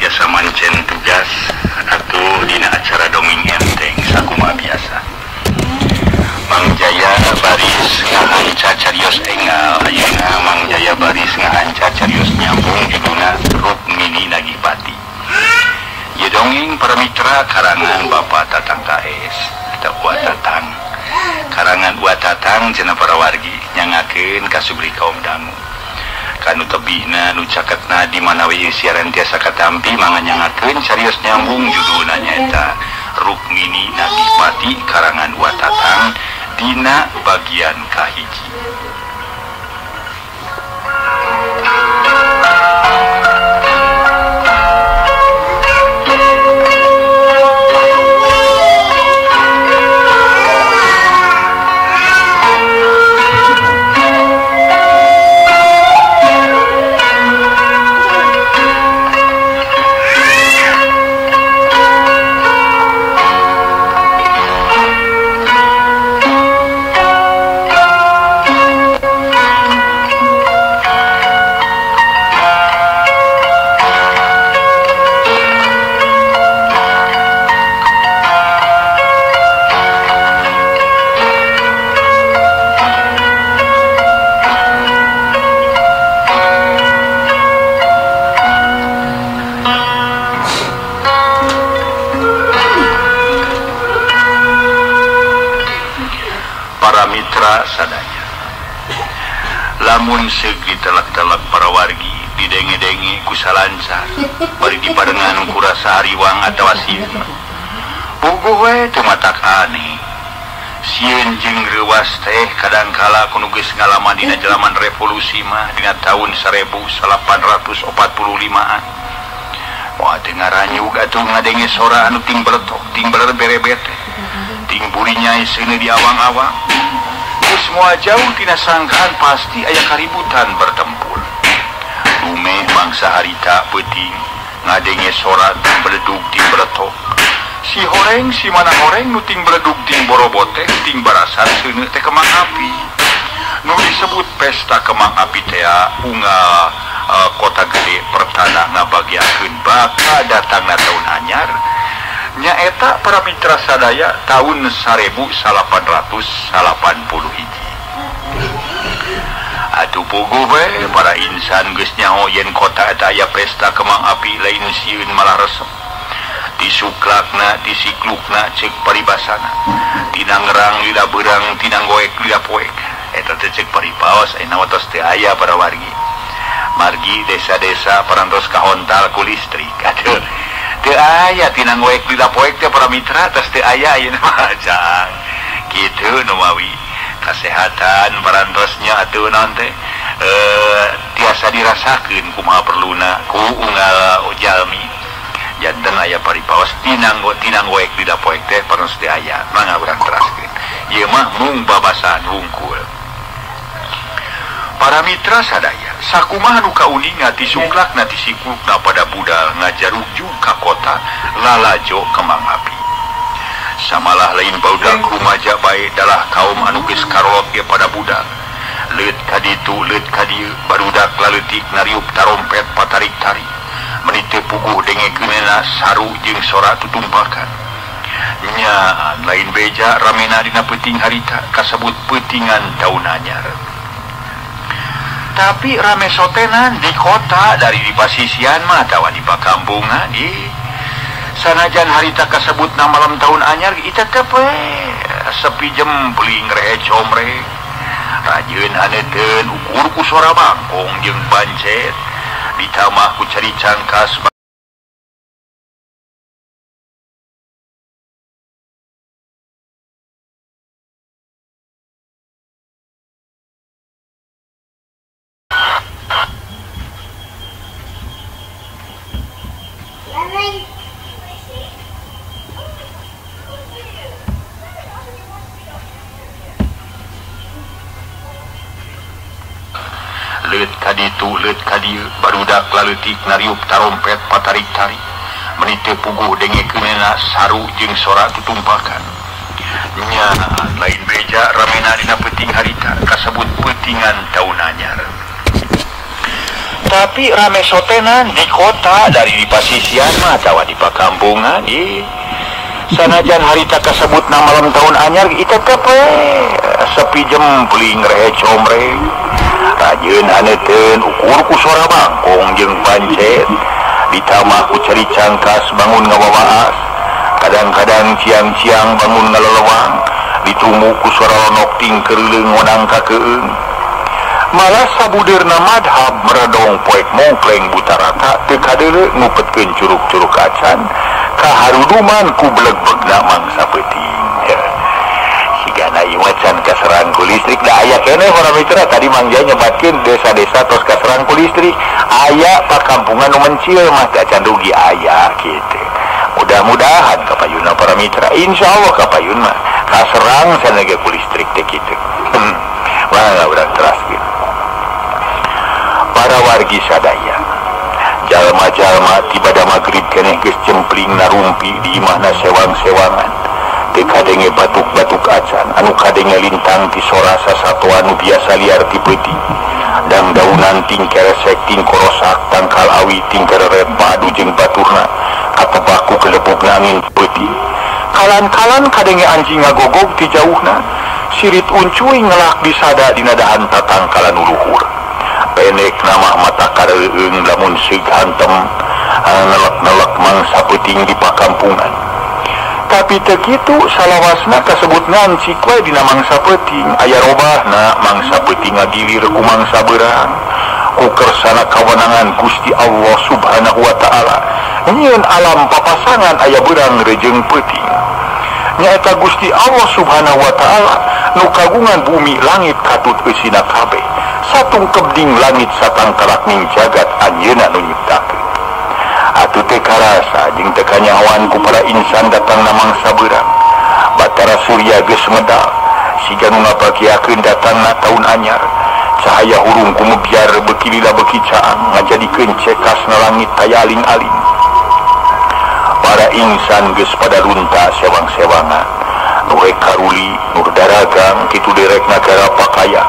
tiasa mancen tugas atuh dina acara dongeng enteng sakumaha biasa. Mang Jaya baris ngahanca carios enggal ayeuna Mang Jaya baris ngahanca carios nyambung judulna Rukmini Nagipati. Ieu dongeng para mitra karangan Bapak Tatang KS eta Buat Tatang. Karangan Buat Tatang cenah para wargi nyangakeun kasubri kaum dangu. Kanu tebihna nu caketna di mana we siaran tiasa katampi mangga nyangakeun carios nyambung judulna nyaeta Rukmini Nagipati karangan Buat Tatang dina bagian kahiji. Sadaya lamun segi telak-telak para wargi didenge-denge ku salancar bari diparengan ku rasa hariwang atawa sieun bogoh we teu matak aneh sieun jeung reuwas teh kadangkala kudu geus ngalaman dina jaman revolusi mah dina tahun 1845-an moal teu ngaranyug atuh ngadenge sora anu ting beletok ting beler berebet ting buri nyai seuneu di awang-awang. Semua jauh tina sangkaan pasti aya kaributan bertempur. Dume bangsa harita peuting ngadenge sorat beledug ting beletok. Si horeng si mana horeng nu ting beledug ting borobot teh ting barasan seuneu teh kemang api. Nu disebut pesta kemang api teh unggal kota gede pertanda ngabagiakeun bakal datangna taun anyar. Nyaeta para mitra sadaya tahun 1880 hiji. Atuh puguh we para insan geus nyaho yen kota eta aya pesta kemang api lain sieun malah resep. Disuklakna disiklukna ceuk paribasana. Tina ngerang lila beurang tina goek lila poek. Eta teh ceuk paripaos ayeuna watos teu aya para wargi. Margi desa-desa parantos kahontal ku listrik. Atuh teu aya tina ngoek lila poek teh para mitra tos teu aya ayeuna mah jang kitu nu mawi kasehatan parantosnya atuh naon teh tiasa dirasakeun kumaha perluna ku unggal jalmi janten aya paripaos tina ngoek lila poek teh parantos teu aya mangga urang teraskeun ieu mah mung babasan hungkul. Para mitra sadaya sakumaha nu kauninga tisuklakna tisiklukna pada budal ngajarujuk ka kota lalajo kemang api. Samalah lain barudak rumaja bae dalah kaum anu geus karolot ge pada budal. Leut ka ditu leut ka dieu barudak laleutik nariup tarompet patarik-tarik. Meuni teu puguh dengekeunna saru jeung sora tutumpakan. Nya lain beja ramena dina peuting harita kasebut peutingan taun anyar. Tapi rame sotenan di kota dari di pasisian mah atawa di pakampungan sanajan harita kasebut na malam tahun anyar ita teh sepi jempling rehe comrek rajieun haneteun ukur ku sora bangkong jeung bancet ditamah ku cari cangkas. Leut kaditu leut kadieu barudak laleutik nariup tarompet patarik-tarik. Meuni teu puguh dengekeunna saru jeung sora tutumpakan. Nya lain beja ramena dina peuting harita kasebut peutingan taun anyar. Tapi rame sotenan di kota dari di pasisian mah tawa di pakampungan sanajan harita kasebut na malam tahun anyar itu tepe sepi jempling rehe comre rajin haneten ukur ku suara bangkong jeung pancet ditambah ku cari cangkas bangun ngawawaas kadang-kadang siang-siang bangun ngalelewang ditunggu ku suara lonok tingkereuleng ngonang kakeung malah sabudeurna madhab meredong poek mongkleng buta rata teu kadeuleu ngupetkeun curug-curug acan kaharuduman ku beleg-begna mangsa peuting sigana ieu macan kaserang ku listrik da aya keneh para mitra tadi mangja nyebatkeun desa-desa tos kaserang ku listrik aya pakampungan nu mencil mah teu acan rugi aya kitu mudah-mudahan kapayunna para mitra insyaallah kapayun mah kaserang sanege ku listrik teh kitu mangga urang teraskeun para wargi sadaya jalma-jalma tibada magrib keneh geus cempling narumpi di imahna sewang-sewangan teu kadenge batuk-batuk acan anu kadenge lintang ti sora sasatoa anu biasa liar ti peuting dang daunan ting keresek ting korosak tangkal awi ting kereret padu jeung baturna katebak ku kelebugna angin peuting kalan-kalan kadenge anjing ngagogog ti jauhna sirit uncuy ngelak disada dina dahan tatangkalan uluhur pendek nama mata kareueung lamun seug hantem nelek-nelek mangsa peuting di pakampungan tapi teu kitu salawasna kasebut ngancik we dina mangsa peuting aya robahna mangsa peuting ngagilir ku mangsa beurang ku kersana kawenangan Gusti Allah Subhanahu wa taala nyieun alam papasangan aya beurang rejeung peuting nyaeta Gusti Allah Subhanahu wa taala nu kagungan bumi langit katut eusina kabeh satung kebding langit satangkalak ning jagat anjeunna nu nyiptakeun atuh teh karasa jeung teu kanyahoan ku para insan datang na mangsa beurang batara surya geus medal siga nu ngabagiakeun datangna taun anyar cahaya hurung ku mebiar beuki lila beuki caang ngajadikeun cekasna langit taya aling-aling para insan geus pada lunta sewang-sewangan nu rek karuli nur daragang kitu derek nagara pakaya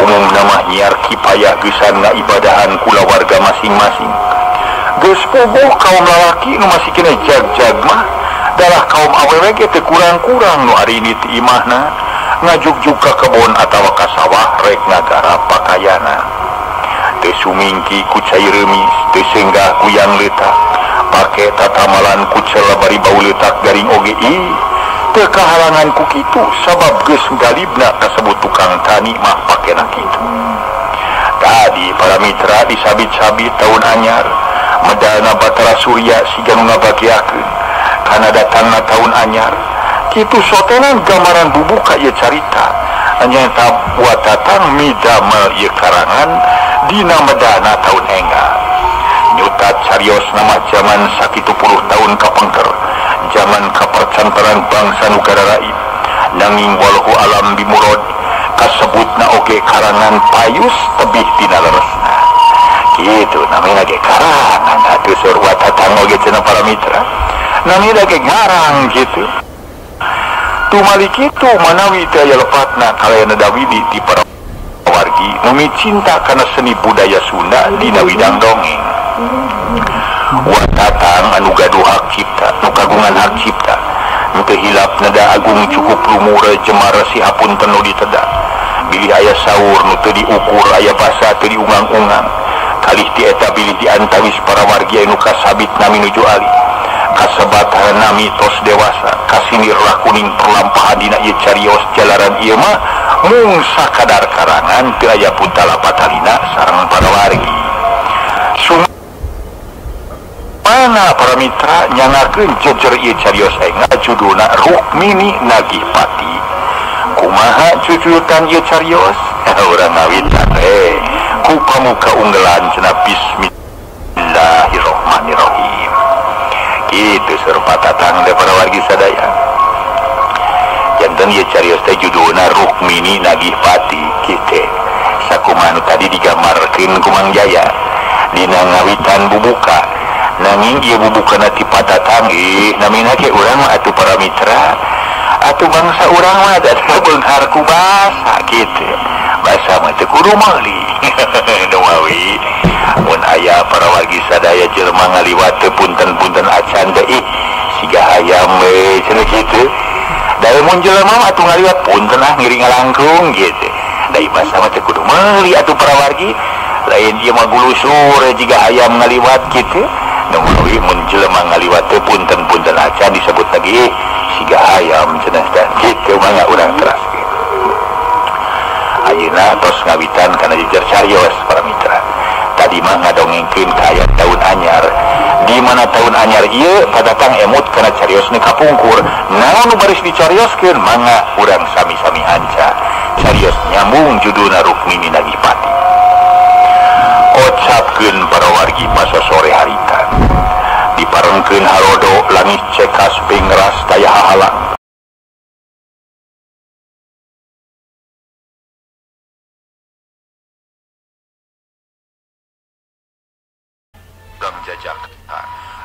umum nama nyiar kipayah gesan ngaibadahan kula warga masing-masing geus pogoh kaum lalaki nu masih kena jag-jag mah dalah kaum awewe ge teu kurang-kurang nu ari ini ti imahna ngajuk-juk ka kebon atawa ka sawah rek ngagarap pakayana teu sumingki ku cai reumis teu senggah ku yang leutak pake tatamalan ku ceula bari bau leutak garing oge teu kahalangan ku kitu sabab geus galibna kasebut tukang tani mah pakena kitu tadi para mitra disabit-sabit taun anyar medalna batara surya siga nu ngabagiakeun kana datangna taun anyar kitu sotenan gambaran bubuka ieu carita nyaeta watatang midamel ieu karangan dina medana taun enggal nyutat carios nama zaman sakitu puluh tahun kapengker zaman kapercantaran bangsa nugara lain nanging walau alam bimurod kasebutna oge karangan payus tebih tina leresna gitu namanya ge karangan atuh surwa tatang oge cenah para mitra namanya ge ngarang gitu tumali kitu manawi teu aya lepatna kalayana dawidi ti para wargi nu cinta kana seni budaya Sunda dina widang dongeng watatang anu gaduh hak cipta nu kagungan hak cipta nu teu hilap nada agung cukup lumure jemara si hapunten nu diteda bilih aya saur nu teu diukur aya basa teu diungang-ungang kalih ti eta bilih diantawis para wargi anu kasabit nami nuju ali kasebat nami tos dewasa kasinir lakuning perlampahan dina ieu carios jalaran ieu mah mung sakadar karangan teu aya puntala patalina sareng para wargi mana para mitra nyangakeun jejer ieu carios aing judulna Rukmini Nagih Pati kumaha cucutan ieu carios urang ngawitan ku pamuka unggelan cenah bismillahirrahmanirrahim kitu serba tatang da para wargi sadaya janten ieu carios teh judulna Rukmini Nagih Pati kitu sakumaha nu tadi digambarkeun ku Mang Jaya dina ngawitan bubuka nanging ieu bubukana ti patatang namina ge urang mah atuh para mitra atuh bangsa urang mah da beunghar ku basa kitu basa mah teu kudu meuli nu mawi mun aya para wargi sadaya jelema ngaliwat teu punten-punten acan deui siga hayam we cenah kitu da mun jelema mah atuh ngaliwat punten ngiring langkung gitu da basa mah teu kudu meuli atuh para wargi lain ieu mah gulusur jiga hayam ngaliwat kitu nu mawi mun jelema ngaliwat teu punten-punten acan disebut lagi siga hayam cenah teh kitu mangga urang teraskeun. Ayeuna tos ngawitan kana jejer carios para mitra. Tadi mah ngadongengkeun ka aya tahun anyar. Di mana tahun anyar ieu padatang emut kana cariosna kapungkur. Naon nu baris dicarioskeun mangga urang sami-sami anca. Carios nyambung judulna Rukmini Nagipati. Ocapkeun para wargi masa sore harita. Diparengkeun harodo langit cekas pingras daya hahalang. Dam jajak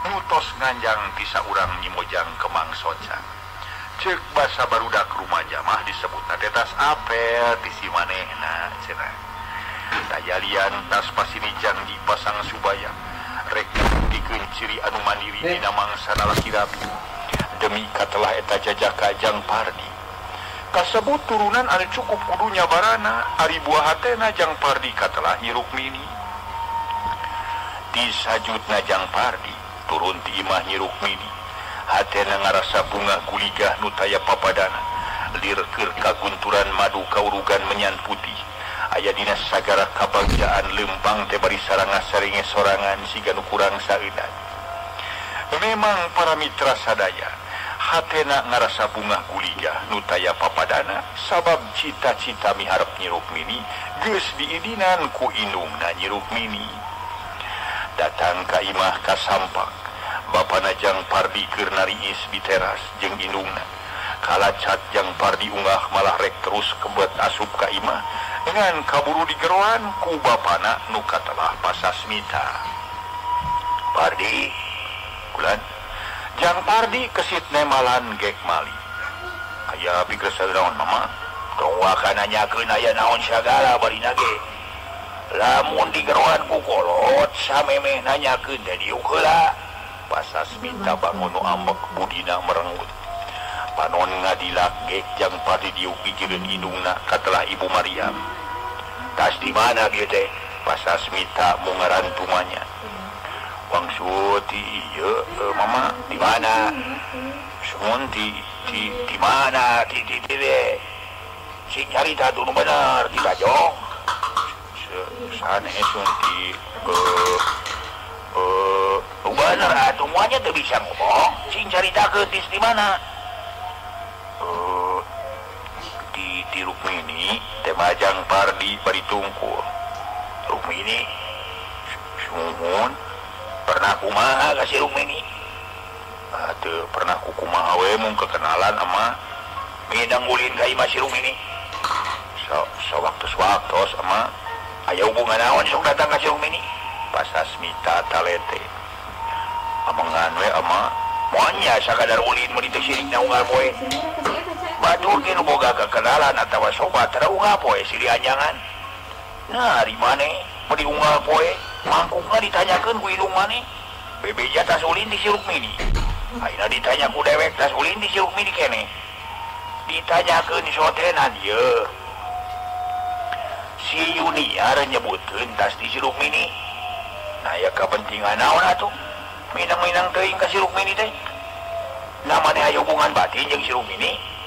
nutos nganjang tisa urang nyimojang kemang soca. Ceuk basa barudak rumaja mah disebutna tetas apel di si manehna cenah. Dayalian tas pasinijang dipasang subaya. Rek dikeun ciri anu mandiri dina mangsa lalaki rapi demi katelah eta jajaka Jang Pardi kasebut turunan anu cukup kudu nyabarana ari buah hatena Jang Pardi katelah Nyi Rukmini di sajutna Jang Pardi turun ti imah Nyi Rukmini hatena ngarasa bunga guligah nu taya papadana lir keur kagunturan madu kaurugan menyan putih aya dina sagara kabagjaan lempang teh bari saranga saringe sorangan siga nu kurang saeunan. Memang para mitra sadaya hatena ngarasa bunga guligah nu taya papadana sabab cita-cita miharep Nyi Rukmini geus diidinan ku indungna Nyi Rukmini. Datang ka imah kasampak bapana Jang Pardi keur nariis di teras jeung indungna. Kalacat Jang Pardi unggah malah rek terus kebet asup ka imah dengan kaburu digeroan ku bapana nu katelah Pasasmita. Pardi kulan Jang Pardi kesit nemalan gek mali aya pikir sadraon mama tong waka nanyakeun aya naon sagala barina ge lamun digeroan ku kolot samemeh nanyakeun teh diuk heula. Pasasmita bangun nu ambek budina merenggut panon ngadilak gek Jang Pardi diuk pikireun indungna katelah Ibu Maryam. Tas di mana dia teh? Pasasmita mau ngarantumanya. Wangsut ieu mama di mana? Sun di mana? Di sing carita dulu bener di Bajong. Sanesun di bener atuh moanya teu bisa ngomong. Sing caritakeun di mana? Di Rukmini tema Jang Pardi bari tungkul. Rukmini sumun pernah kumaha ka si Rukmini? Teu pernah ku kumaha we mun kekenalan ama ngidang ulin ka imah si Rukmini. Sewaktu-waktu ama aya hubungan naon sok datang ka si Rukmini? Pasasmita talete. Amangan we ama moanya sakadar ulin mun ditu sirikna unggal poe. Batur ge nu boga kekenalan atawa sobat taraungah poe silih anjangan. Nah, di mane mun diunggal poe mangkukna ditanyakeun ku indung mane. Bebeja tas ulin di si Rukmini. Ayeuna ditanya ku dewek tas ulin di si Rukmini kene. Ditanyakeun sotenan ieu. Si Yuniar nyebutkeun tas di si Rukmini. Nah, ya kepentingan naon atuh? Minang-minang teuing ka si Rukmini teh. Namane aya hubungan batin jeung si Rukmini.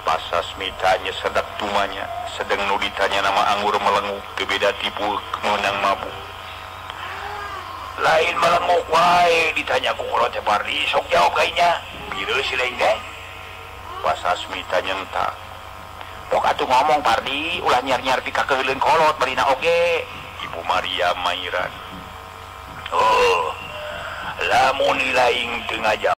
Pasasmita nyesedak tumanya sedang nu ditanya nama anggur melenguk kebeda tipu menang mabuk lain melenguk wae ditanya ku kulo teh Pardi sok jawab kayaknya biru si lain teh. Pasasmita nyentak dok atuh ngomong Pardi ulah nyar-nyar pika keheuleuan kolot barina oge. Ibu Maria Mairan lamun laing teu ngajawab